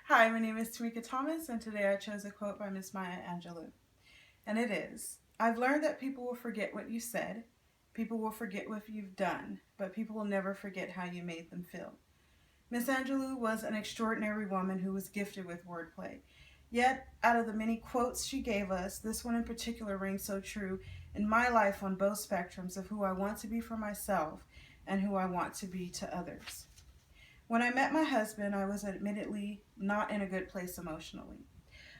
Hi, my name is Tameka Thomas, and today I chose a quote by Miss Maya Angelou. And it is, I've learned that people will forget what you said, people will forget what you've done, but people will never forget how you made them feel. Miss Angelou was an extraordinary woman who was gifted with wordplay. Yet, out of the many quotes she gave us, this one in particular rings so true in my life on both spectrums of who I want to be for myself and who I want to be to others. When I met my husband, I was admittedly not in a good place emotionally.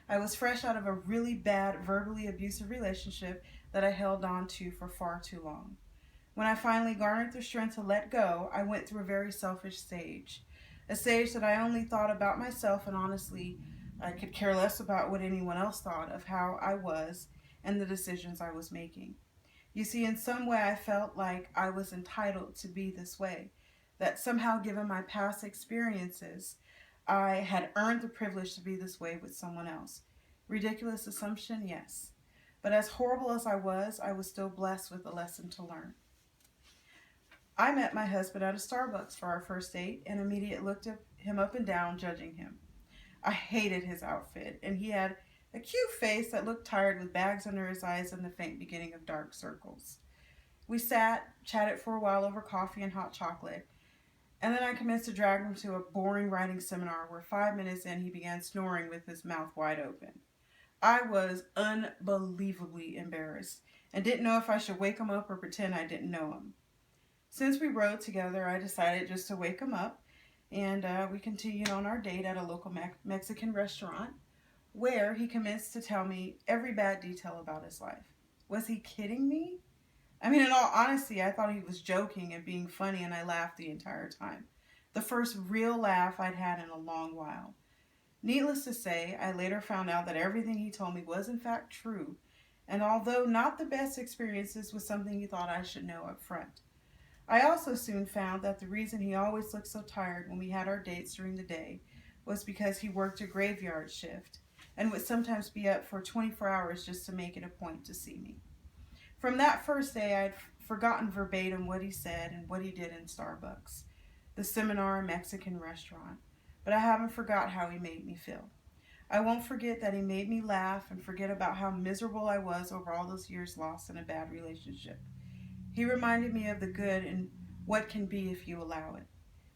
I was fresh out of a really bad, verbally abusive relationship that I held on to for far too long. When I finally garnered the strength to let go, I went through a very selfish stage. A stage that I only thought about myself, and honestly, I could care less about what anyone else thought of how I was and the decisions I was making. You see, in some way, I felt like I was entitled to be this way, that somehow, given my past experiences, I had earned the privilege to be this way with someone else. Ridiculous assumption, yes. But as horrible as I was still blessed with a lesson to learn. I met my husband at a Starbucks for our first date and immediately looked at him up and down, judging him. I hated his outfit, and he had a cute face that looked tired with bags under his eyes and the faint beginning of dark circles. We sat, chatted for a while over coffee and hot chocolate, and then I commenced to drag him to a boring writing seminar where 5 minutes in he began snoring with his mouth wide open. I was unbelievably embarrassed and didn't know if I should wake him up or pretend I didn't know him. Since we rode together, I decided just to wake him up, and we continued on our date at a local Mexican restaurant where he commenced to tell me every bad detail about his life. Was he kidding me? I mean, in all honesty, I thought he was joking and being funny, and I laughed the entire time. The first real laugh I'd had in a long while. Needless to say, I later found out that everything he told me was in fact true, and although not the best experiences was something he thought I should know up front. I also soon found that the reason he always looked so tired when we had our dates during the day was because he worked a graveyard shift and would sometimes be up for 24 hours just to make it a point to see me. From that first day, I'd forgotten verbatim what he said and what he did in Starbucks, the seminar and Mexican restaurant, but I haven't forgot how he made me feel. I won't forget that he made me laugh and forget about how miserable I was over all those years lost in a bad relationship. He reminded me of the good and what can be if you allow it.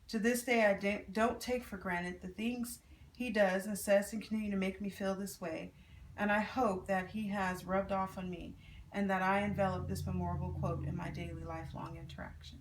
To this day, I don't take for granted the things he does and says and continue to make me feel this way, and I hope that he has rubbed off on me and that I envelop this memorable quote in my daily lifelong interaction.